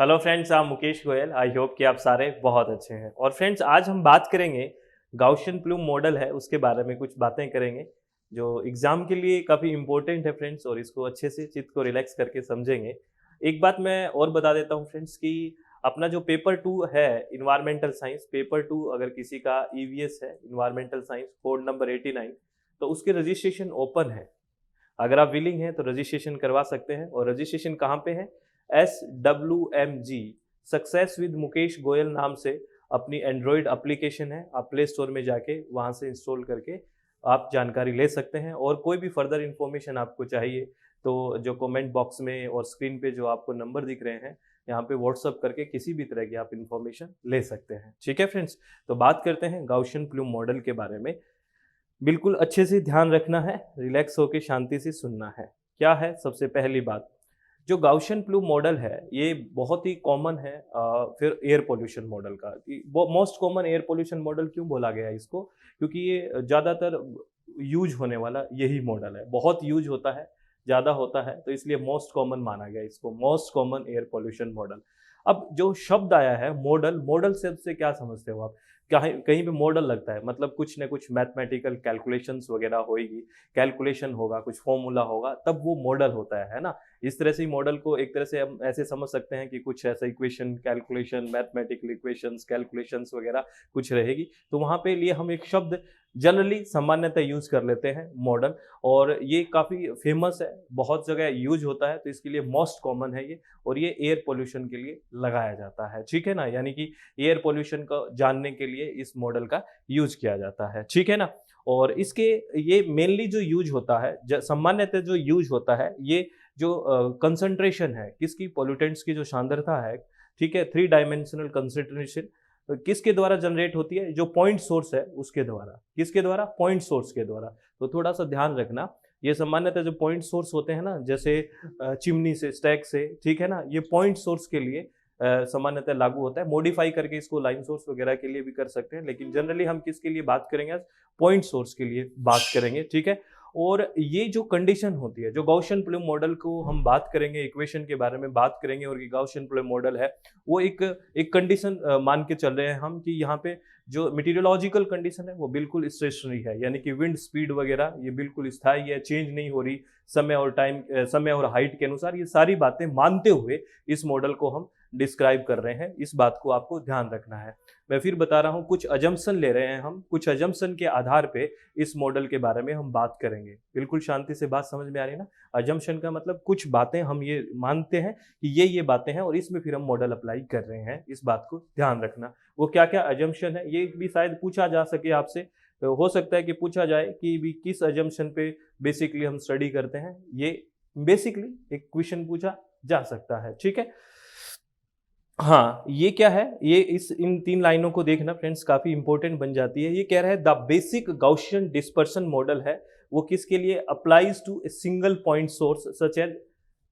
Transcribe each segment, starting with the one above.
Hello friends, I'm Mukesh Goyal. I hope कि आप सारे बहुत अच्छे हैं। और फ्रेंड्स, आज हम बात करेंगे गाउशियन प्लूम मॉडल है उसके बारे में कुछ बातें करेंगे जो एग्जाम के लिए काफ़ी इंपॉर्टेंट है फ्रेंड्स, और इसको अच्छे से चित्त को रिलैक्स करके समझेंगे। एक बात मैं और बता देता हूँ फ्रेंड्स कि अपना जो पेपर 2 है इन्वायरमेंटल साइंस, पेपर 2 अगर किसी का ईवीएस है इन्वायरमेंटल साइंस कोड नंबर 89, तो उसके रजिस्ट्रेशन ओपन है। अगर आप विलिंग हैं तो रजिस्ट्रेशन करवा सकते हैं। और रजिस्ट्रेशन कहाँ पे है? SWMG success with Mukesh Goyal नाम से अपनी एंड्रॉयड एप्लीकेशन है। आप प्ले स्टोर में जाके वहाँ से इंस्टॉल करके आप जानकारी ले सकते हैं। और कोई भी फर्दर इंफॉर्मेशन आपको चाहिए तो जो कमेंट बॉक्स में और स्क्रीन पे जो आपको नंबर दिख रहे हैं यहाँ पे व्हाट्सअप करके किसी भी तरह की आप इंफॉर्मेशन ले सकते हैं। ठीक है फ्रेंड्स, तो बात करते हैं गाउशियन प्लूम मॉडल के बारे में। बिल्कुल अच्छे से ध्यान रखना है, रिलैक्स होकर शांति से सुनना है। क्या है सबसे पहली बात, जो गाउशियन प्लूम मॉडल है ये बहुत ही कॉमन है। फिर एयर पोल्यूशन मॉडल का most common air pollution model क्यों बोला गया है इसको? क्योंकि ये ज़्यादातर यूज होने वाला यही मॉडल है, बहुत यूज होता है, ज़्यादा होता है, तो इसलिए मोस्ट कॉमन माना गया इसको, most common air pollution model. अब जो शब्द आया है मॉडल, मॉडल शब्द से क्या समझते हो आप? कहीं कहीं पे मॉडल लगता है मतलब कुछ ना कुछ मैथमेटिकल कैलकुलेशंस वगैरह होएगी, कैलकुलेशन होगा, कुछ फॉर्मूला होगा, तब वो मॉडल होता है ना। इस तरह से मॉडल को एक तरह से हम ऐसे समझ सकते हैं कि कुछ ऐसा equation, calculation, mathematical equations, calculations वगैरह कुछ रहेगी, तो वहाँ पे लिए हम एक शब्द जनरली सामान्यतः यूज कर लेते हैं मॉडल। और ये काफ़ी फेमस है, बहुत जगह यूज होता है, तो इसके लिए मोस्ट कॉमन है ये। और ये एयर पोल्यूशन के लिए लगाया जाता है, ठीक है ना, यानी कि एयर पोल्यूशन को जानने के लिए इस मॉडल का यूज किया जाता है, ठीक है ना। और इसके ये मेनली जो यूज होता है, सामान्यतः जो यूज होता है, ये जो कंसंट्रेशन है किसकी, पोल्यूटेंट्स की जो सांद्रता है, ठीक है, 3 डायमेंशनल कंसंट्रेशन किसके द्वारा जनरेट होती है? जो पॉइंट सोर्स है उसके द्वारा। किसके द्वारा? पॉइंट सोर्स के द्वारा। तो थोड़ा सा ध्यान रखना, ये सामान्यतः जो पॉइंट सोर्स होते हैं ना, जैसे चिमनी से, स्टैक से, ठीक है ना, ये पॉइंट सोर्स के लिए सामान्यतः लागू होता है। मॉडिफाई करके इसको लाइन सोर्स वगैरह के लिए भी कर सकते हैं, लेकिन जनरली हम किसके लिए बात करेंगे? पॉइंट सोर्स के लिए बात करेंगे, ठीक है। और ये जो कंडीशन होती है, जो गाउशियन प्लूम मॉडल को हम बात करेंगे, इक्वेशन के बारे में बात करेंगे, और ये गाउशियन प्लूम मॉडल है वो एक कंडीशन मान के चल रहे हैं हम कि यहाँ पे जो मीटीरियोलॉजिकल कंडीशन है वो बिल्कुल स्टेशनरी है, यानी कि विंड स्पीड वगैरह ये बिल्कुल स्थायी है, चेंज नहीं हो रही समय और टाइम, समय और हाइट के अनुसार। ये सारी बातें मानते हुए इस मॉडल को हम डिस्क्राइब कर रहे हैं, इस बात को आपको ध्यान रखना है। मैं फिर बता रहा हूँ, कुछ अजम्पशन ले रहे हैं हम, कुछ अजम्पशन के आधार पे इस मॉडल के बारे में हम बात करेंगे। बिल्कुल शांति से बात समझ में आ रही है ना? अजम्पशन का मतलब कुछ बातें हम ये मानते हैं कि ये बातें हैं, और इसमें फिर हम मॉडल अप्लाई कर रहे हैं, इस बात को ध्यान रखना। वो क्या क्या अजम्पशन है ये भी शायद पूछा जा सके आपसे, तो हो सकता है कि पूछा जाए कि भी किस अजम्पशन पे बेसिकली हम स्टडी करते हैं, ये बेसिकली एक क्वेश्चन पूछा जा सकता है, ठीक है। हाँ, ये क्या है? ये इन 3 लाइनों को देखना फ्रेंड्स, काफ़ी इंपॉर्टेंट बन जाती है। ये कह रहा है the basic Gaussian dispersion model है, वो किसके लिए? Applies to a single point source such as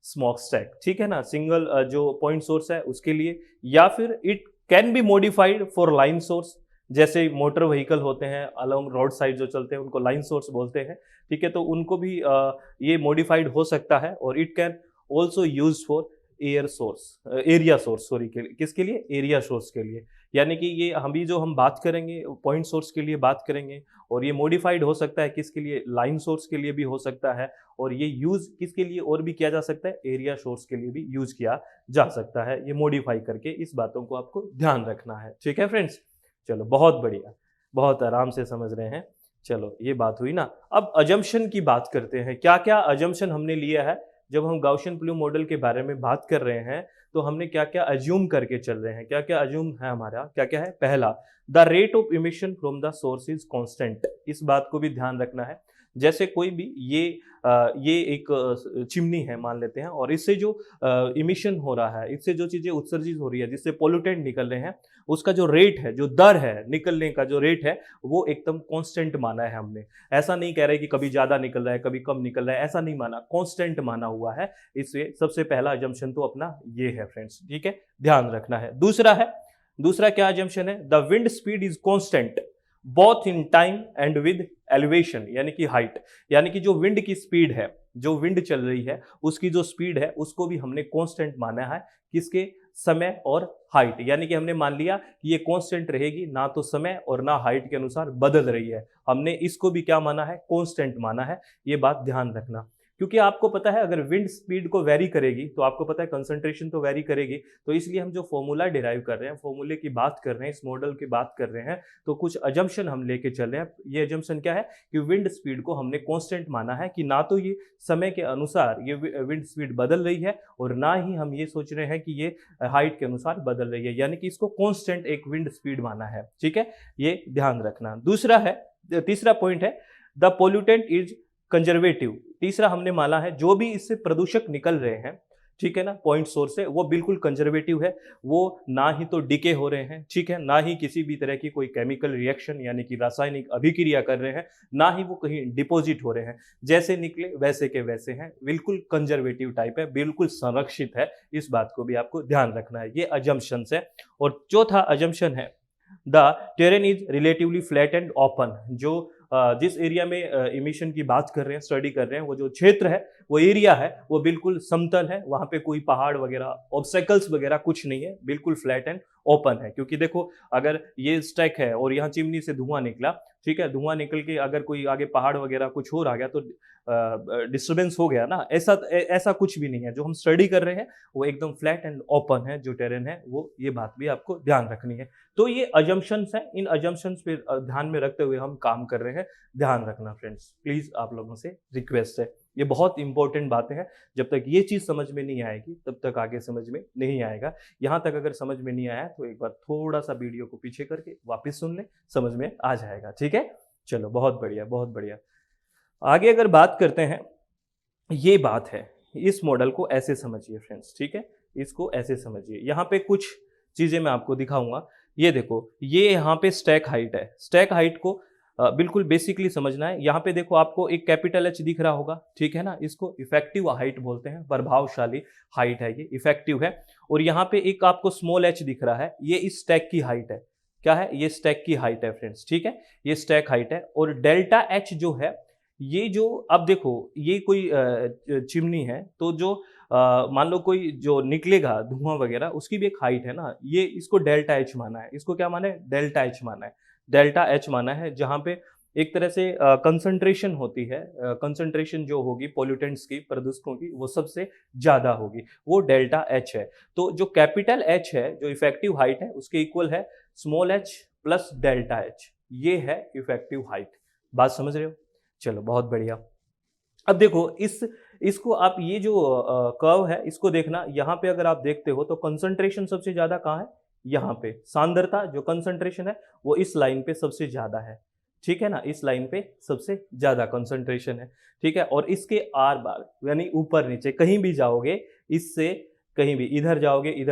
smoke stack, ठीक है ना, सिंगल जो पॉइंट सोर्स है उसके लिए। या फिर it can be modified for line source, जैसे मोटर व्हीकल होते हैं अलोंग रोड साइड जो चलते हैं उनको लाइन सोर्स बोलते हैं, ठीक है, तो उनको भी ये मॉडिफाइड हो सकता है। और it can also use for air source, area source, sorry, के लिए, किसके लिए? एरिया सोर्स के लिए। यानी कि ये हम बात करेंगे पॉइंट सोर्स के लिए बात करेंगे, और ये मॉडिफाइड हो सकता है किसके लिए? लाइन सोर्स के लिए भी हो सकता है। और ये यूज किसके लिए और भी किया जा सकता है? एरिया सोर्स के लिए भी यूज किया जा सकता है, ये मॉडिफाई करके। इस बातों को आपको ध्यान रखना है, ठीक है फ्रेंड्स। चलो, बहुत बढ़िया, बहुत आराम से समझ रहे हैं। चलो, ये बात हुई ना। अब अजम्पशन की बात करते हैं, क्या क्या अजम्पशन हमने लिया है जब हम गाउशियन प्लूम मॉडल के बारे में बात कर रहे हैं, तो हमने क्या क्या अज्यूम करके चल रहे हैं, क्या क्या अज्यूम है हमारा, क्या क्या है? पहला, the rate of emission from the source is constant. इस बात को भी ध्यान रखना है। जैसे कोई भी ये एक चिमनी है मान लेते हैं, और इससे जो इमिशन हो रहा है, इससे जो चीजें उत्सर्जित हो रही है, जिससे पोल्यूटेंट निकल रहे हैं, उसका जो रेट है, जो दर है निकलने का, जो रेट है, वो एकदम कांस्टेंट माना है हमने। ऐसा नहीं कह रहे कि कभी ज्यादा निकल रहा है कभी कम निकल रहा है, ऐसा नहीं माना, कांस्टेंट माना हुआ है। इससे सबसे पहला अजम्पशन तो अपना ये है फ्रेंड्स, ठीक है, ध्यान रखना है। दूसरा क्या अजम्पशन है? The wind speed is constant both in time and with elevation, यानी कि हाइट, यानी कि जो विंड की स्पीड है, जो विंड चल रही है उसकी जो स्पीड है उसको भी हमने कांस्टेंट माना है। किसके? समय और हाइट, यानी कि हमने मान लिया कि ये कांस्टेंट रहेगी, ना तो समय और ना हाइट के अनुसार बदल रही है। हमने इसको भी क्या माना है, कांस्टेंट माना है। ये बात ध्यान रखना, क्योंकि आपको पता है अगर विंड स्पीड को वेरी करेगी तो आपको पता है कंसंट्रेशन तो वेरी करेगी। तो इसलिए हम जो फॉर्मूला डिराइव कर रहे हैं, फॉर्मूले की बात कर रहे हैं, इस मॉडल की बात कर रहे हैं, तो कुछ अजम्पशन हम लेके चल रहे हैं। ये अजम्पशन क्या है कि विंड स्पीड को हमने कांस्टेंट माना है, कि ना तो ये समय के अनुसार ये विंड स्पीड बदल रही है और ना ही हम ये सोच रहे हैं कि ये हाइट के अनुसार बदल रही है, यानी कि इसको कांस्टेंट एक विंड स्पीड माना है। ठीक है, ये ध्यान रखना। तीसरा पॉइंट है द पोल्यूटेंट इज कंजर्वेटिव। तीसरा हमने माना है जो भी इससे प्रदूषक निकल रहे हैं, ठीक है ना, पॉइंट सोर्स से, वो बिल्कुल कंजर्वेटिव है। वो ना ही तो डिके हो रहे हैं, ठीक है, ना ही किसी भी तरह की कोई केमिकल रिएक्शन यानी कि रासायनिक अभिक्रिया कर रहे हैं, ना ही वो कहीं डिपॉजिट हो रहे हैं। जैसे निकले वैसे के वैसे हैं, बिल्कुल कंजर्वेटिव टाइप है, बिल्कुल संरक्षित है। इस बात को भी आपको ध्यान रखना है। ये अजम्पशंस है। और चौथा अजम्पशन है the terrain is relatively flat and open. जो जिस एरिया में इमिशन की बात कर रहे हैं, स्टडी कर रहे हैं, वो जो क्षेत्र है, वो एरिया है, वो बिल्कुल समतल है। वहां पे कोई पहाड़ वगैरह, ऑब्स्टेकल्स वगैरह कुछ नहीं है, बिल्कुल फ्लैट एंड ओपन है। क्योंकि देखो अगर ये स्टैक है और यहाँ चिमनी से धुआं निकला, ठीक है, धुआं निकल के अगर कोई आगे पहाड़ वगैरह कुछ और आ गया तो डिस्टर्बेंस हो गया ना। ऐसा कुछ भी नहीं है। जो हम स्टडी कर रहे हैं वो एकदम फ्लैट एंड ओपन है, जो टेरेन है वो। ये बात भी आपको ध्यान रखनी है। तो ये अजम्पशंस हैं, इन अजम्पशंस पे ध्यान में रखते हुए हम काम कर रहे हैं। ध्यान रखना फ्रेंड्स, प्लीज आप लोगों से रिक्वेस्ट है। ये बहुत इंपॉर्टेंट बातें हैं। जब तक ये चीज समझ में नहीं आएगी तब तक आगे समझ में नहीं आएगा। यहां तक अगर समझ में नहीं आया तो एक बार थोड़ा सा वीडियो को पीछे करके वापस सुन ले, समझ में आ जाएगा। ठीक है, चलो, बहुत बढ़िया बहुत बढ़िया। आगे अगर बात करते हैं, ये बात है, इस मॉडल को ऐसे समझिए फ्रेंड्स, ठीक है, इसको ऐसे समझिए। यहाँ पे कुछ चीजें मैं आपको दिखाऊंगा। ये देखो, ये यहाँ पे स्टैक हाइट है। स्टैक हाइट को बिल्कुल बेसिकली समझना है। यहाँ पे देखो आपको एक कैपिटल एच दिख रहा होगा, ठीक है ना, इसको इफेक्टिव हाइट बोलते हैं, प्रभावशाली हाइट है, ये इफेक्टिव है। और यहाँ पे एक आपको स्मॉल एच दिख रहा है, ये इस स्टैक की हाइट है। क्या है? ये स्टैक की हाइट है फ्रेंड्स, ठीक है, ये स्टैक हाइट है। और डेल्टा एच जो है, ये जो, अब देखो ये कोई चिमनी है, तो जो मान लो कोई जो निकलेगा धुआं वगैरह, उसकी भी एक हाइट है ना, ये इसको डेल्टा एच माना है। इसको क्या माना है? डेल्टा एच माना है। डेल्टा एच माना है, जहां पे एक तरह से कंसंट्रेशन होती है, कंसंट्रेशन जो होगी पोल्यूटेंट्स की, प्रदूषकों की, वो सबसे ज्यादा होगी, वो डेल्टा एच है। तो जो कैपिटल एच है, जो इफेक्टिव हाइट है, उसके इक्वल है small H plus delta H. ये है इफेक्टिव हाइट। बात समझ रहे हो? चलो, बहुत बढ़िया। अब देखो इसको आप, ये जो कर्व है, इसको देखना। यहाँ पे अगर आप देखते हो तो कंसंट्रेशन सबसे ज्यादा कहाँ है? यहाँ पे। सांद्रता, जो कंसंट्रेशन है, वो इस लाइन पे सबसे ज्यादा है, ठीक है ना, इस लाइन पे सबसे ज्यादा कंसंट्रेशन है, ठीक है। और इसके आर बार यानी ऊपर नीचे कहीं भी जाओगे, इससे कहीं भी इधर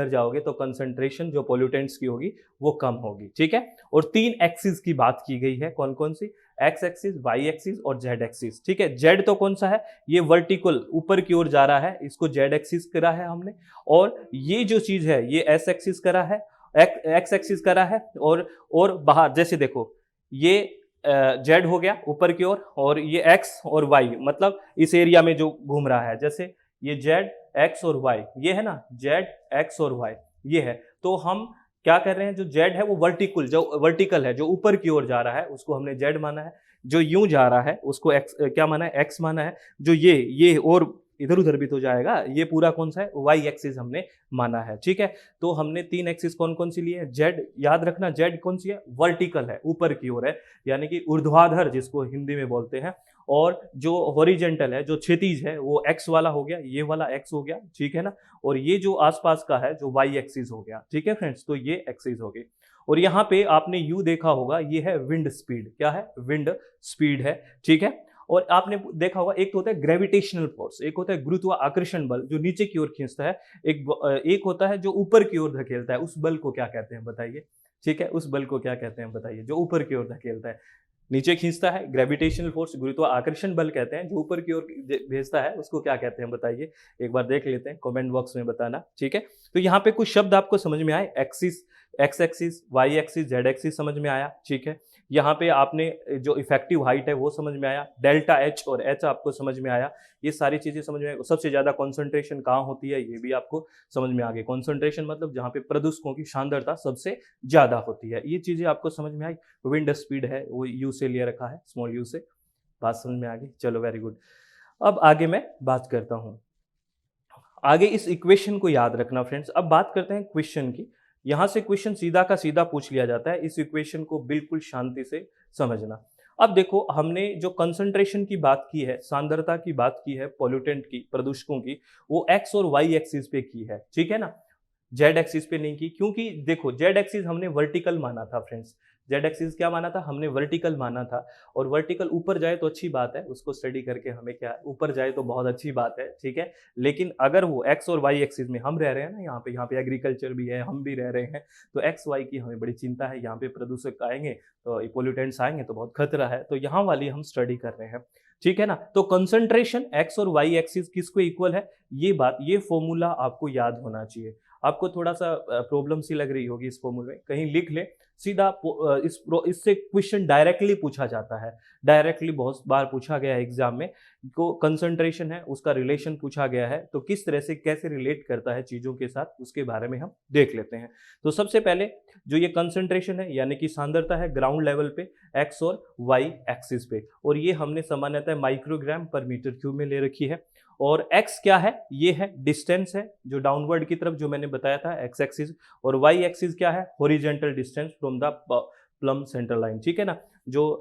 जाओगे तो कंसंट्रेशन जो पोल्यूटेंट्स की होगी वो कम होगी, ठीक है। और 3 एक्सिस की बात की गई है, कौन कौन सी? एक्स एक्सिस, वाई एक्सिस और जेड एक्सिस, ठीक है। जेड तो कौन सा है? ये वर्टिकल ऊपर की ओर जा रहा है, इसको जेड एक्सिस करा है हमने। और ये जो चीज है, ये एस एक्सिस करा है, एक्स एक्सिस करा है। और बाहर जैसे देखो, ये जेड हो गया ऊपर की ओर, और ये एक्स और वाई, मतलब इस एरिया में जो घूम रहा है, जैसे ये जेड, एक्स और वाई, ये है ना, जेड, एक्स और वाई, ये है। तो हम क्या कर रहे हैं? जो जेड है वो वर्टिकल है, जो ऊपर की ओर जा रहा है, उसको हमने जेड माना है। जो यूं जा रहा है उसको एक्स क्या माना है? एक्स माना है। जो ये और इधर उधर भी तो जाएगा, ये पूरा कौन सा है? वाई एक्सिस हमने माना है, ठीक है। तो हमने 3 एक्सिस कौन कौन सी ली है? जेड, याद रखना, जेड कौन सी है? वर्टिकल है, ऊपर की ओर है, यानी कि ऊर्ध्वाधर जिसको हिंदी में बोलते हैं। और जो हॉरिजेंटल है, जो क्षैतिज है, वो एक्स वाला हो गया, ये वाला एक्स हो गया, ठीक है ना। और ये जो आसपास का है, जो वाई एक्सिस हो गया, ठीक है फ्रेंड्स। तो ये एक्सिस हो गई। और यहाँ पे आपने यू देखा होगा, ये है विंड स्पीड। क्या है? विंड स्पीड है, ठीक है। और आपने देखा होगा, एक तो होता है ग्रेविटेशनल फोर्स, एक होता है गुरुत्वाकर्षण बल जो नीचे की ओर खींचता है, एक होता है जो ऊपर की ओर धकेलता है। उस बल को क्या कहते हैं बताइए? ठीक है, उस बल को क्या कहते हैं बताइए, जो ऊपर की ओर धकेलता है, नीचे खींचता है, ग्रेविटेशनल फोर्स, गुरुत्वाकर्षण बल कहते हैं। जो ऊपर की ओर भेजता है उसको क्या कहते हैं बताइए? एक बार देख लेते हैं, कमेंट बॉक्स में बताना, ठीक है। तो यहाँ पे कुछ शब्द आपको समझ में आए? Axis, X axis, Y axis, Z axis समझ में आया, ठीक है। यहाँ पे आपने जो इफेक्टिव हाइट है वो समझ में आया, डेल्टा एच और एच आपको समझ में आया, ये सारी चीजें समझ में आई। सबसे ज्यादा कॉन्सेंट्रेशन कहाँ होती है ये भी आपको समझ में आ गई। कॉन्सेंट्रेशन मतलब जहाँ पे प्रदूषकों की सांद्रता सबसे ज्यादा होती है, ये चीजें आपको समझ में आई। विंड स्पीड है वो यू से ले रखा है, स्मॉल यू से, बात समझ में आ गई, चलो वेरी गुड। अब आगे मैं बात करता हूँ, आगे इस इक्वेशन को याद रखना फ्रेंड्स। अब बात करते हैं क्वेश्चन की, यहां से क्वेश्चन सीधा का सीधा पूछ लिया जाता है, इस इक्वेशन को बिल्कुल शांति से समझना। अब देखो हमने जो कंसंट्रेशन की बात की है, सांद्रता की बात की है, पॉल्यूटेंट की, प्रदूषकों की, वो एक्स और वाई एक्सिस पे की है, ठीक है ना, जेड एक्सिस पे नहीं की। क्योंकि देखो जेड एक्सिस हमने वर्टिकल माना था फ्रेंड्स, जेड एक्सिस क्या माना था, हमने वर्टिकल माना था। और वर्टिकल ऊपर जाए तो अच्छी बात है, उसको स्टडी करके हमें क्या, ऊपर जाए तो बहुत अच्छी बात है, ठीक है। लेकिन अगर वो एक्स और वाई एक्सिस में हम रह रहे हैं ना, यहाँ पे एग्रीकल्चर भी है, हम भी रह रहे हैं, तो एक्स वाई की हमें बड़ी चिंता है। यहाँ पे प्रदूषक आएंगे तो पोल्यूटेंट्स आएंगे तो बहुत खतरा है, तो यहाँ वाली हम स्टडी कर रहे हैं, ठीक है ना। तो कंसंट्रेशन एक्स और वाई एक्सिस किसको इक्वल है, ये बात, ये फॉर्मूला आपको याद होना चाहिए। आपको थोड़ा सा प्रॉब्लम सी लग रही होगी इस फॉर्मूले में, कहीं लिख ले सीधा। इससे क्वेश्चन डायरेक्टली पूछा जाता है, डायरेक्टली बहुत बार पूछा गया है एग्जाम में, को कंसंट्रेशन है उसका रिलेशन पूछा गया है, तो किस तरह से कैसे रिलेट करता है चीजों के साथ, उसके बारे में हम देख लेते हैं। तो सबसे पहले जो ये कंसंट्रेशन है यानी कि सांद्रता है ग्राउंड लेवल पे एक्स और वाई एक्सिस पे, और ये हमने सामान्यतः माइक्रोग्राम पर मीटर क्यूब में ले रखी है। और x क्या है, ये है डिस्टेंस है जो डाउनवर्ड की तरफ जो मैंने बताया था x एक्सिस, और y एक्सिस क्या है, horizontal distance from the plum centre line, ठीक है ना। जो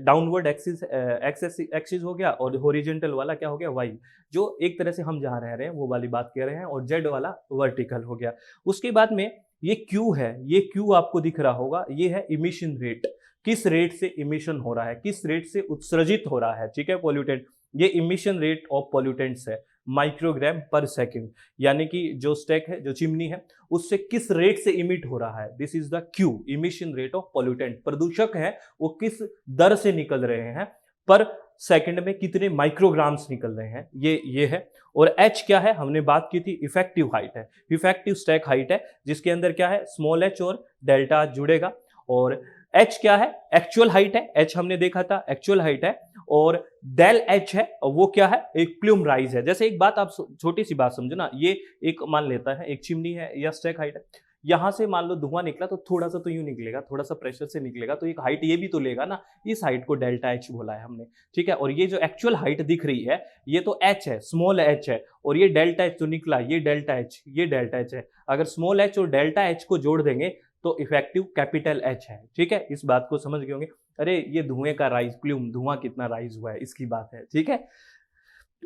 डाउनवर्ड एक्सिस एक्स एक्सिस हो गया, और हॉरिजॉन्टल वाला क्या हो गया, y, जो एक तरह से हम जहाँ रह रहे हैं वो वाली बात कह रहे हैं, और z वाला वर्टिकल हो गया। उसके बाद में ये q है, ये q आपको दिख रहा होगा, ये है इमिशन रेट, किस रेट से इमिशन हो रहा है, किस रेट से उत्सर्जित हो रहा है, ठीक है, पोल्यूटेंट। ये इमिशन रेट ऑफ पॉल्यूटेंट्स है, माइक्रोग्राम पर सेकंड, यानी कि जो स्टैक है, जो चिमनी है, उससे किस रेट से इमिट हो रहा है, this is the Q, emission rate of pollutant. प्रदूषक है वो किस दर से निकल रहे हैं, पर सेकंड में कितने माइक्रोग्राम्स निकल रहे हैं, ये है। और एच क्या है, हमने बात की थी इफेक्टिव हाइट है, इफेक्टिव स्टैक हाइट है, जिसके अंदर क्या है, स्मॉल एच और डेल्टा जुड़ेगा। और एच क्या है, एक्चुअल हाइट है, एच हमने देखा था एक्चुअल हाइट है। और डेल एच है, वो क्या है, एक प्लूम राइज है। जैसे एक बात आप छोटी सी बात समझो ना, ये एक मान लेता है एक चिमनी है या स्टैक हाइट है, यहां से मान लो धुआं निकला तो थोड़ा सा तो यूं निकलेगा, थोड़ा सा प्रेशर से निकलेगा, तो एक हाइट ये भी तो लेगा ना, इस हाइट को डेल्टा एच बोला है हमने, ठीक है। और ये जो एक्चुअल हाइट दिख रही है ये तो एच है, स्मॉल एच है, और ये डेल्टा एच जो निकला ये डेल्टा एच, ये डेल्टा एच है। अगर स्मॉल एच और डेल्टा एच को जोड़ देंगे तो इफेक्टिव कैपिटल एच है, ठीक है। इस बात को समझ गए होंगे, अरे ये धुएं का राइज, प्लूम धुआं कितना राइज हुआ है इसकी बात है, ठीक है।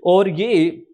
और ये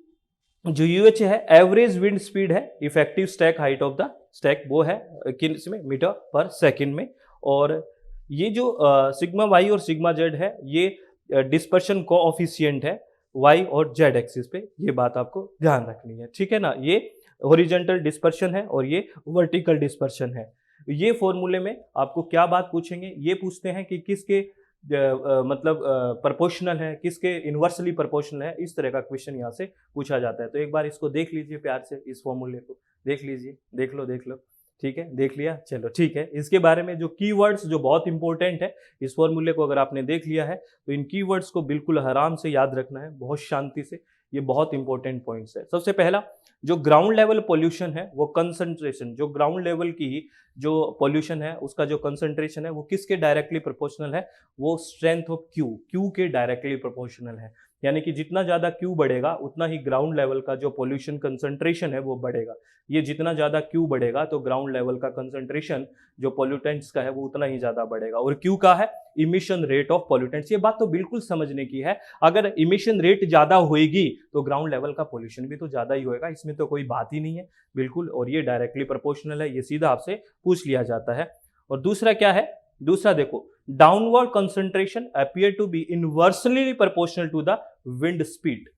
जो यूएच है एवरेज विंड स्पीड है, effective stack height of the stack, वो है किस में, मीटर पर सेकंड में। और ये जो सिग्मा वाई और सिग्मा जेड है, ये डिस्पर्शन कोएफिशिएंट है वाई और जेड एक्सिस पे, ये बात आपको ध्यान रखनी है, ठीक है ना। ये हॉरिजॉन्टल डिस्पर्शन है और ये वर्टिकल डिस्पर्शन है। ये फॉर्मूले में आपको क्या बात पूछेंगे, ये पूछते हैं कि किसके मतलब प्रोपोर्शनल है, किसके इन्वर्सली प्रोपोर्शनल है, इस तरह का क्वेश्चन यहाँ से पूछा जाता है। तो एक बार इसको देख लीजिए प्यार से, इस फॉर्मूले को देख लीजिए, देख लो, ठीक है, देख लिया, चलो ठीक है। इसके बारे में जो कीवर्ड्स जो बहुत इंपॉर्टेंट है, इस फॉर्मूले को अगर आपने देख लिया है तो इन कीवर्ड्स को बिल्कुल आराम से याद रखना है, बहुत शांति से, ये बहुत इंपॉर्टेंट पॉइंट्स है। सबसे पहला जो ग्राउंड लेवल पोल्यूशन है वो कंसंट्रेशन, जो ग्राउंड लेवल की जो पोल्यूशन है उसका जो कंसंट्रेशन है वो किसके डायरेक्टली प्रोपोर्शनल है, वो स्ट्रेंथ ऑफ क्यू के डायरेक्टली प्रोपोर्शनल है। यानी कि जितना ज्यादा क्यू बढ़ेगा उतना ही ग्राउंड लेवल का जो पोल्यूशन कंसंट्रेशन है वो बढ़ेगा। ये जितना ज्यादा क्यू बढ़ेगा तो ग्राउंड लेवल का कंसंट्रेशन जो पोल्यूटेंट्स का है वो उतना ही ज्यादा बढ़ेगा। और क्यू का है इमिशन रेट ऑफ पोल्यूटेंट्स। ये बात तो बिल्कुल समझने की है, अगर इमिशन रेट ज्यादा होगी तो ग्राउंड लेवल का पोल्यूशन भी तो ज्यादा ही होएगा, इसमें तो कोई बात ही नहीं है बिल्कुल। और ये डायरेक्टली प्रोपोर्शनल है, ये सीधा आपसे पूछ लिया जाता है। और दूसरा क्या है, दूसरा देखो, downward concentration appear to be inversely proportional to the wind speed.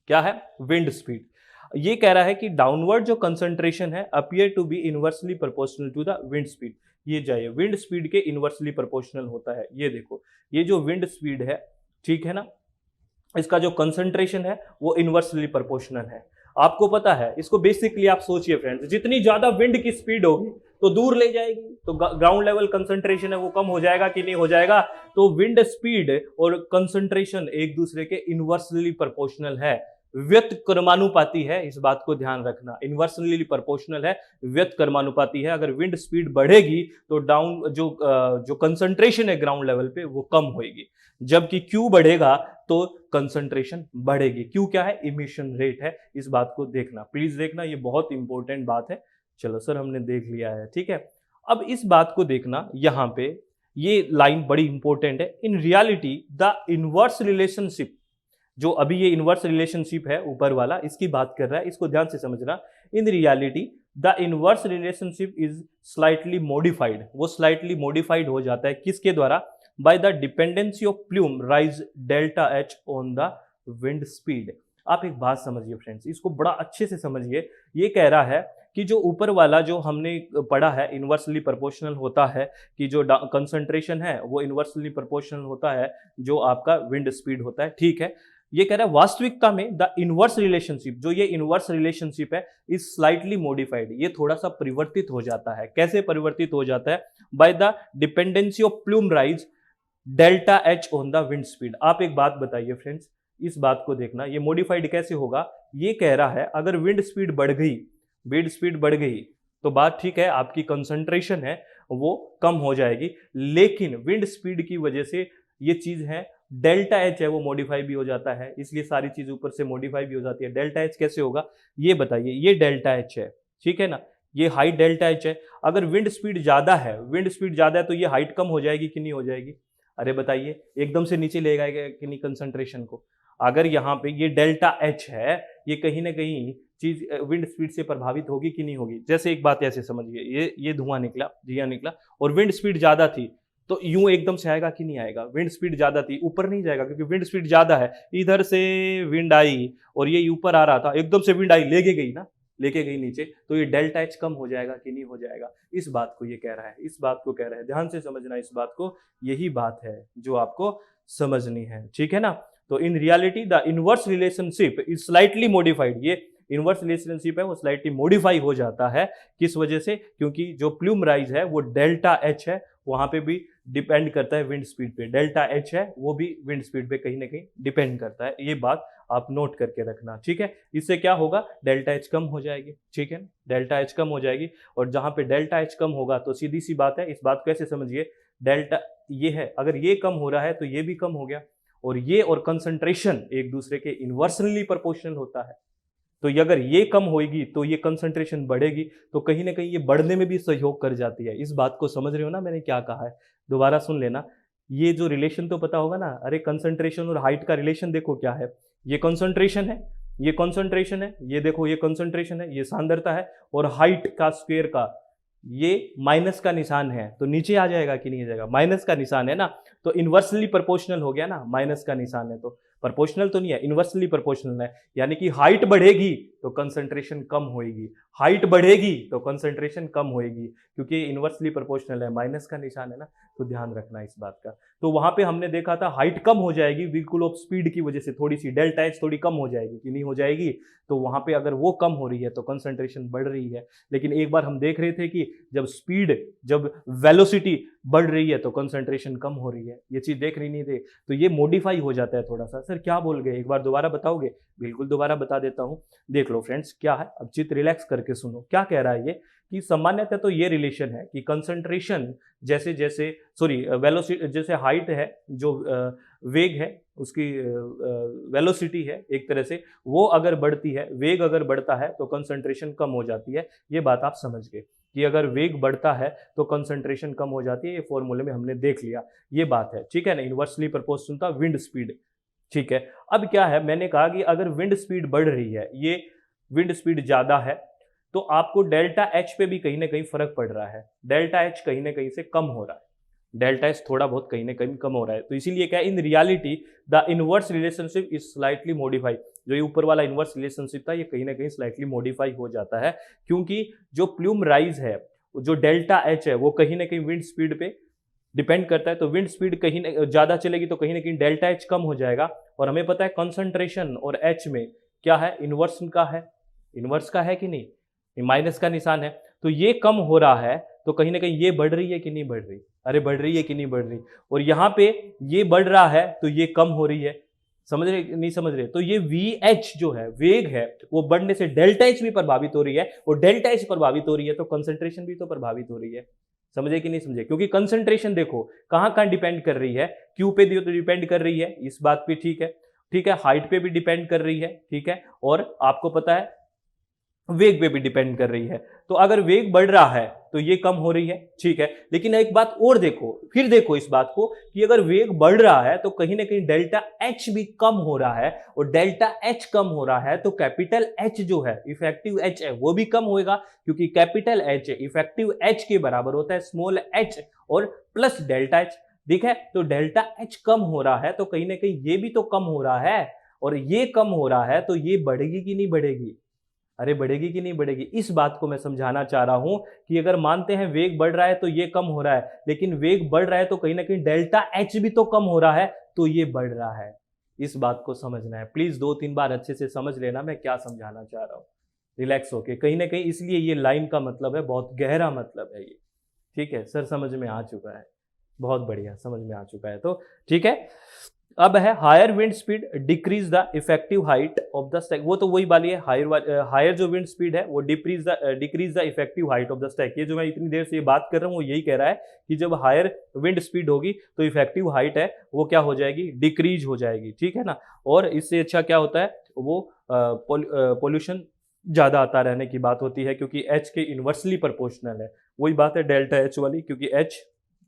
क्या है, विंड स्पीड। ये कह रहा है कि डाउनवर्ड जो कंसंट्रेशन है appear to be inversely proportional to the wind speed. ये जाइए विंड स्पीड के इनवर्सली प्रोपोर्शनल होता है। ये देखो, ये जो विंड स्पीड है, ठीक है ना, इसका जो कंसंट्रेशन है वो इनवर्सली प्रोपोर्शनल है। आपको पता है, इसको बेसिकली आप सोचिए फ्रेंड्स, जितनी ज्यादा विंड की स्पीड होगी तो दूर ले जाएगी, तो ग्राउंड लेवल कंसंट्रेशन है वो कम हो जाएगा कि नहीं हो जाएगा। तो विंड स्पीड और कंसंट्रेशन एक दूसरे के इनवर्सली प्रोपोर्शनल है, व्यतक्रमानुपाती है, इस बात को ध्यान रखना। इनवर्सली प्रोपोर्शनल है, व्यतक्रमानुपाती है। अगर विंड स्पीड बढ़ेगी तो डाउन जो कंसंट्रेशन है ग्राउंड लेवल पे वो कम होगी, जबकि क्यू बढ़ेगा तो कंसंट्रेशन बढ़ेगी। क्यू क्या है? इमिशन रेट है। इस बात को देखना, प्लीज देखना, ये बहुत इंपॉर्टेंट बात है। चलो सर हमने देख लिया है, ठीक है। अब इस बात को देखना, यहां पे ये लाइन बड़ी इंपॉर्टेंट है। In reality the inverse relationship, जो अभी ये इनवर्स रिलेशनशिप है ऊपर वाला, इसकी बात कर रहा है, इसको ध्यान से समझना। In reality the inverse relationship is slightly modified, वो स्लाइटली मॉडिफाइड हो जाता है किसके द्वारा? By the dependency of plume rise delta H on the wind speed. आप एक बात समझिए फ्रेंड्स, इसको बड़ा अच्छे से समझिए। ये कह रहा है कि जो ऊपर वाला जो हमने पढ़ा है इनवर्सली प्रोपोर्शनल होता है, कि जो कंसंट्रेशन है वो इनवर्सली प्रोपोर्शनल होता है जो आपका विंड स्पीड होता है, ठीक है। ये कह रहा है वास्तविकता में द इनवर्स रिलेशनशिप, जो ये इनवर्स रिलेशनशिप है, इज स्लाइटली मॉडिफाइड, ये थोड़ा सा परिवर्तित हो जाता है। कैसे परिवर्तित हो जाता है? By the dependency of plume rise delta H on the wind speed. आप एक बात बताइए फ्रेंड्स, इस बात को देखना, ये मॉडिफाइड कैसे होगा? ये कह रहा है अगर विंड स्पीड बढ़ गई, विंड स्पीड बढ़ गई तो बात ठीक है, आपकी कंसंट्रेशन है वो कम हो जाएगी, लेकिन विंड स्पीड की वजह से ये चीज है डेल्टा एच है वो मॉडिफाई भी हो जाता है, इसलिए सारी चीज ऊपर से मॉडिफाई भी हो जाती है। डेल्टा एच कैसे होगा ये बताइए? ये डेल्टा एच है, ठीक है ना, ये हाइट डेल्टा एच है। अगर विंड स्पीड ज्यादा है, विंड स्पीड ज्यादा है तो ये हाइट कम हो जाएगी कि नहीं हो जाएगी? अरे बताइए, एकदम से नीचे ले जाएगा कि नहीं कंसंट्रेशन को? अगर यहाँ पे ये डेल्टा एच है, ये कहीं ना कहीं चीज विंड स्पीड से प्रभावित होगी कि नहीं होगी? जैसे एक बात ऐसे समझिए, ये धुआं निकला, जिया निकला, और विंड स्पीड ज्यादा थी, तो यूं एकदम से आएगा कि नहीं आएगा? विंड स्पीड ज्यादा थी, ऊपर नहीं जाएगा क्योंकि विंड स्पीड ज्यादा है। इधर से विंड आई और ये ऊपर आ रहा था, एकदम से विंड आई, लेके गई ना, लेके गई नीचे, तो ये डेल्टा एच कम हो जाएगा कि नहीं हो जाएगा? इस बात को ये कह रहा है, इस बात को कह रहा है, ध्यान से समझना इस बात को। यही बात है जो आपको समझनी है, ठीक है ना। तो in reality the inverse relationship is slightly modified, ये इनवर्स रिलेशनशिप है वो स्लाइटली मॉडिफाई हो जाता है। किस वजह से? क्योंकि जो प्लूम राइज है वो डेल्टा एच है, वहां पे भी डिपेंड करता है विंड स्पीड पे। डेल्टा एच है वो भी विंड स्पीड पे कहीं ना कहीं डिपेंड करता है, ये बात आप नोट करके रखना, ठीक है। इससे क्या होगा? डेल्टा एच कम हो जाएगी, ठीक है, डेल्टा एच कम हो जाएगी। और जहां पे डेल्टा एच कम होगा तो सीधी सी बात है, इस बात को कैसे समझिए, डेल्टा ये है, अगर ये कम हो रहा है तो ये भी कम हो गया, और ये और कंसंट्रेशन एक दूसरे के इनवर्सली प्रोपोर्शनल होता है। तो ये अगर ये कम होगी तो ये कंसंट्रेशन बढ़ेगी, तो कहीं ना कहीं ये बढ़ने में भी सहयोग कर जाती है। इस बात को समझ रहे हो ना मैंने क्या कहा है? दोबारा सुन लेना, ये जो रिलेशन तो पता होगा ना, अरे कंसंट्रेशन और हाइट का रिलेशन देखो क्या है, ये कंसंट्रेशन है, ये कंसंट्रेशन है, ये देखो ये कंसंट्रेशन है, ये सांद्रता है, और हाइट का स्क्वायर का ये माइनस का निशान है, तो नीचे आ जाएगा कि नहीं आ जाएगा? माइनस का निशान है ना, तो इनवर्सली प्रोपोर्शनल हो गया ना, माइनस का निशान है तो प्रोपोर्शनल तो नहीं है, इनवर्सली प्रोपोर्शनल है। यानी कि हाइट बढ़ेगी तो कंसंट्रेशन कम होएगी, हाइट बढ़ेगी तो कंसंट्रेशन कम होएगी, क्योंकि इनवर्सली प्रोपोर्शनल है, माइनस का निशान है ना, तो ध्यान रखना इस बात का। तो वहां पे हमने देखा था हाइट कम हो जाएगी बिल्कुल ऑफ स्पीड की वजह से, थोड़ी सी डेल्टा एच थोड़ी कम हो जाएगी कि नहीं हो जाएगी? तो वहां पे अगर वो कम हो रही है तो कंसंट्रेशन बढ़ रही है। लेकिन एक बार हम देख रहे थे कि जब वेलोसिटी बढ़ रही है तो कंसंट्रेशन कम हो रही है, ये चीज देख रही नहीं थे, तो ये मॉडिफाई हो जाता है थोड़ा सा। सर क्या बोल गए, एक बार दोबारा बताओगे? बिल्कुल दोबारा बता देता हूं, देख लो फ्रेंड्स क्या है, अब चित्त रिलैक्स करके सुनो। क्या कह रहा है ये, कि सामान्यतः तो ये रिलेशन है कि कंसंट्रेशन जैसे जैसे वेलोसिटी, जैसे हाइट है, जो वेग है उसकी वेलोसिटी है एक तरह से, वो अगर बढ़ती है, वेग अगर बढ़ता है तो कंसंट्रेशन कम हो जाती है। ये बात आप समझ गए कि अगर वेग बढ़ता है तो कंसंट्रेशन कम हो जाती है, ये फॉर्मूले में हमने देख लिया, ये बात है, ठीक है ना। इनवर्सली प्रोपोर्शनल था विंड स्पीड, ठीक है। अब क्या है, मैंने कहा कि अगर विंड स्पीड बढ़ रही है, ये विंड स्पीड ज्यादा है, तो आपको डेल्टा एच पे भी कहीं ना कहीं फर्क पड़ रहा है, डेल्टा एच कहीं ना कहीं से कम हो रहा है, डेल्टा एच थोड़ा बहुत कहीं ना कहीं कम हो रहा है। तो इसीलिए क्या, in reality the inverse relationship is slightly modified, जो ये ऊपर वाला इनवर्स रिलेशनशिप था ये कहीं ना कहीं स्लाइटली मॉडिफाई हो जाता है, क्योंकि जो प्लूम राइज है, जो डेल्टा एच है, वो कहीं ना कहीं विंड स्पीड पे डिपेंड करता है। तो विंड स्पीड कहीं ज्यादा चलेगी तो कहीं ना कहीं डेल्टा एच कम हो जाएगा, और हमें पता है कंसंट्रेशन और एच में क्या है, इनवर्स का है, इनवर्स का है कि नहीं, माइनस का निशान है, तो ये कम हो रहा है तो कहीं ना कहीं ये बढ़ रही है कि नहीं बढ़ रही, अरे बढ़ रही है कि नहीं बढ़ रही, और यहाँ पे ये बढ़ रहा है तो ये कम हो रही है, समझ रहे नहीं समझ रहे, तो ये वी एच जो है वेग है वो बढ़ने से डेल्टा एच भी प्रभावित हो रही है, और डेल्टा एच प्रभावित हो रही है तो कंसंट्रेशन भी तो प्रभावित हो रही है, समझे कि नहीं समझे, क्योंकि कंसंट्रेशन देखो कहाँ कहाँ डिपेंड कर रही है, क्यू पे तो डिपेंड कर रही है, इस बात पे ठीक है, ठीक है, हाइट पे भी डिपेंड कर रही है, ठीक है, और आपको पता है वेग पे भी डिपेंड कर रही है, तो अगर वेग बढ़ रहा है तो ये कम हो रही है, ठीक है, लेकिन एक बात और देखो, फिर देखो इस बात को कि अगर वेग बढ़ रहा है तो कहीं ना कहीं डेल्टा एच भी कम हो रहा है, और डेल्टा एच कम हो रहा है तो कैपिटल एच जो है इफेक्टिव एच है वो भी कम होएगा, क्योंकि कैपिटल एच इफेक्टिव एच के बराबर होता है स्मॉल एच और प्लस डेल्टा एच, ठीक है, तो डेल्टा एच कम हो रहा है तो कहीं ना कहीं ये भी तो कम हो रहा है, और ये कम हो रहा है तो ये बढ़ेगी कि नहीं बढ़ेगी, अरे बढ़ेगी कि नहीं बढ़ेगी, इस बात को मैं समझाना चाह रहा हूं कि अगर मानते हैं वेग बढ़ रहा है तो ये कम हो रहा है, लेकिन वेग बढ़ रहा है तो कहीं ना कहीं डेल्टा एच भी तो कम हो रहा है तो ये बढ़ रहा है, इस बात को समझना है, प्लीज 2-3 बार अच्छे से समझ लेना मैं क्या समझाना चाह रहा हूँ, रिलैक्स होके, कहीं ना कहीं इसलिए ये लाइन का मतलब है, बहुत गहरा मतलब है ये, ठीक है सर, समझ में आ चुका है, बहुत बढ़िया समझ में आ चुका है, तो ठीक है, अब है higher wind speed decrease the effective height of the stack, वो तो वही वाली है, हायर जो विंड स्पीड है वो decrease the effective height of the stack, ये जो मैं इतनी देर से ये बात कर रहा हूँ वो यही कह रहा है कि जब हायर विंड स्पीड होगी तो इफेक्टिव हाइट है वो क्या हो जाएगी, डिक्रीज हो जाएगी, ठीक है ना, और इससे अच्छा क्या होता है वो पोल्यूशन ज्यादा आता रहने की बात होती है, क्योंकि एच के इनवर्सली प्रोपोर्शनल है, वही बात है डेल्टा एच वाली, क्योंकि H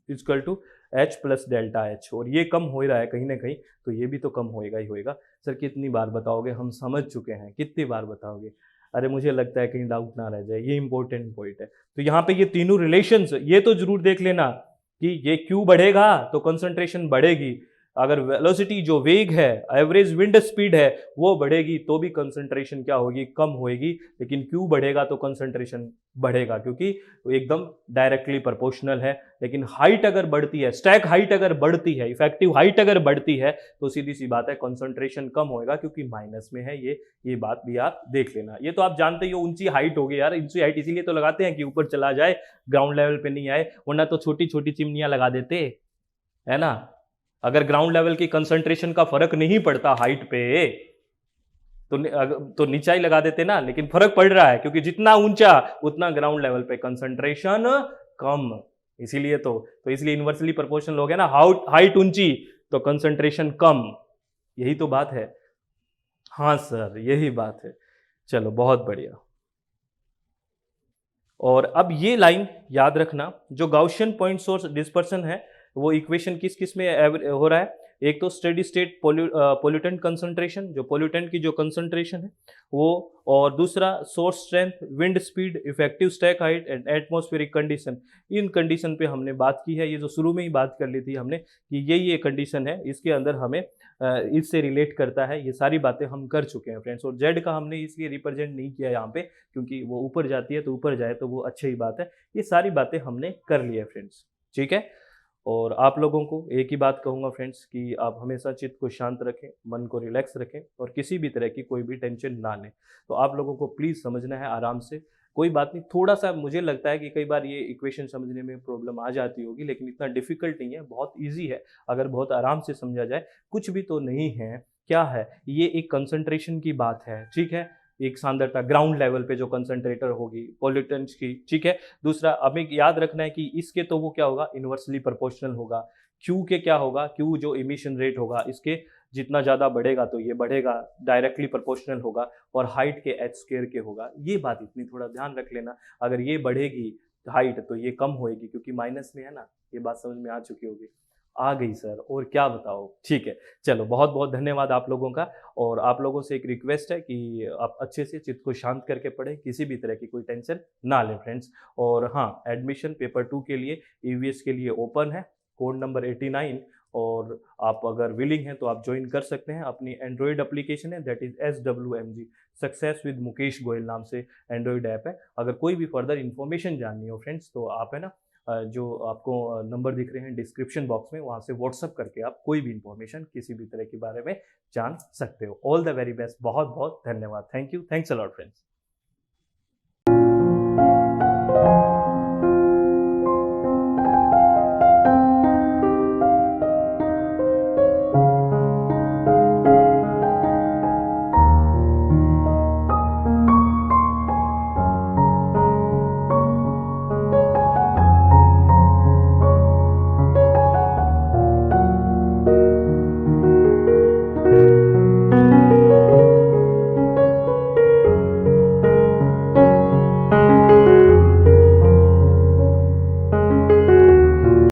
equal to H plus delta H, और ये कम हो रहा है कहीं ना कहीं तो ये भी तो कम होएगा ही होएगा, सर कितनी बार बताओगे, हम समझ चुके हैं, कितनी बार बताओगे, अरे मुझे लगता है कहीं डाउट ना रह जाए, ये इंपॉर्टेंट पॉइंट है, तो यहाँ पे ये तीनों रिलेशंस ये तो जरूर देख लेना कि ये क्यू बढ़ेगा तो कंसंट्रेशन बढ़ेगी, अगर वेलोसिटी जो वेग है एवरेज विंड स्पीड है वो बढ़ेगी तो भी कंसंट्रेशन क्या होगी, कम होएगी, लेकिन क्यू बढ़ेगा तो कंसंट्रेशन बढ़ेगा, क्योंकि वो एकदम डायरेक्टली प्रोपोर्शनल है, लेकिन हाइट अगर बढ़ती है, स्टैक हाइट अगर बढ़ती है, इफेक्टिव हाइट अगर बढ़ती है तो सीधी सी बात है कंसंट्रेशन कम होएगा, क्योंकि माइनस में है ये बात भी आप देख लेना, ये तो आप जानते ही हो, ऊंची हाइट होगी यार, ऊंची हाइट इसीलिए तो लगाते हैं कि ऊपर चला जाए, ग्राउंड लेवल पे नहीं आए, वरना तो छोटी छोटी चिमनियां लगा देते, है ना, अगर ग्राउंड लेवल की कंसंट्रेशन का फर्क नहीं पड़ता हाइट पे तो नीचा ही लगा देते ना, लेकिन फर्क पड़ रहा है क्योंकि जितना ऊंचा उतना ग्राउंड लेवल पे कंसंट्रेशन कम, इसीलिए तो इसलिए इनवर्सली प्रोपोर्शनल हो गया ना, हाइट ऊंची तो कंसंट्रेशन कम, यही तो बात है, हाँ सर यही बात है, चलो बहुत बढ़िया, और अब ये लाइन याद रखना, जो गाउशियन पॉइंट सोर्स डिस्पर्सन है वो इक्वेशन किस किस में हो रहा है, एक तो स्टेडी स्टेट पोल्यूटेंट कंसंट्रेशन, जो पोल्यूटेंट की जो कंसंट्रेशन है वो, और दूसरा source strength, wind speed, effective stack height and atmospheric condition, in condition पे हमने बात की है, ये जो शुरू में ही बात कर ली थी हमने कि ये कंडीशन है, इसके अंदर हमें इससे रिलेट करता है, ये सारी बातें हम कर चुके हैं फ्रेंड्स, और जेड का हमने इसलिए रिप्रेजेंट नहीं किया यहाँ पे क्योंकि वो ऊपर जाती है तो ऊपर जाए तो वो अच्छी ही बात है, ये सारी बातें हमने कर ली है फ्रेंड्स, ठीक है, और आप लोगों को एक ही बात कहूँगा फ्रेंड्स कि आप हमेशा चित्त को शांत रखें, मन को रिलैक्स रखें, और किसी भी तरह की कोई भी टेंशन ना लें, तो आप लोगों को प्लीज़ समझना है आराम से, कोई बात नहीं, थोड़ा सा मुझे लगता है कि कई बार ये इक्वेशन समझने में प्रॉब्लम आ जाती होगी, लेकिन इतना डिफिकल्ट नहीं है, बहुत ईजी है, अगर बहुत आराम से समझा जाए, कुछ भी तो नहीं है, क्या है, ये एक कंसंट्रेशन की बात है, ठीक है, एक सांद्रता ग्राउंड लेवल पे जो कंसंट्रेटर होगी पोल्यूटेंट्स की, ठीक है, दूसरा हमें याद रखना है कि इसके तो वो क्या होगा, इनवर्सली प्रोपोर्शनल होगा, क्यू के क्या होगा, क्यू जो इमिशन रेट होगा इसके जितना ज़्यादा बढ़ेगा तो ये बढ़ेगा, डायरेक्टली प्रोपोर्शनल होगा, और हाइट के एच स्क्वायर के होगा, ये बात इतनी थोड़ा ध्यान रख लेना, अगर ये बढ़ेगी हाइट तो ये कम होएगी क्योंकि माइनस में है ना, ये बात समझ में आ चुकी होगी, आ गई सर, और क्या बताओ, ठीक है, चलो बहुत बहुत धन्यवाद आप लोगों का, और आप लोगों से एक रिक्वेस्ट है कि आप अच्छे से चित्त को शांत करके पढ़ें, किसी भी तरह की कोई टेंशन ना लें फ्रेंड्स, और हाँ एडमिशन पेपर 2 के लिए ईवीएस के लिए ओपन है, कोड नंबर 89, और आप अगर विलिंग हैं तो आप ज्वाइन कर सकते हैं, अपनी एंड्रॉयड एप्लीकेशन है that is SWMG success with Mukesh Goyal नाम से एंड्रॉयड ऐप है, अगर कोई भी फर्दर इन्फॉर्मेशन जाननी हो फ्रेंड्स तो आप है ना जो आपको नंबर दिख रहे हैं डिस्क्रिप्शन बॉक्स में, वहाँ से व्हाट्सअप करके आप कोई भी इंफॉर्मेशन किसी भी तरह के बारे में जान सकते हो, ऑल द वेरी बेस्ट, बहुत बहुत धन्यवाद, thank you, thanks a lot friends.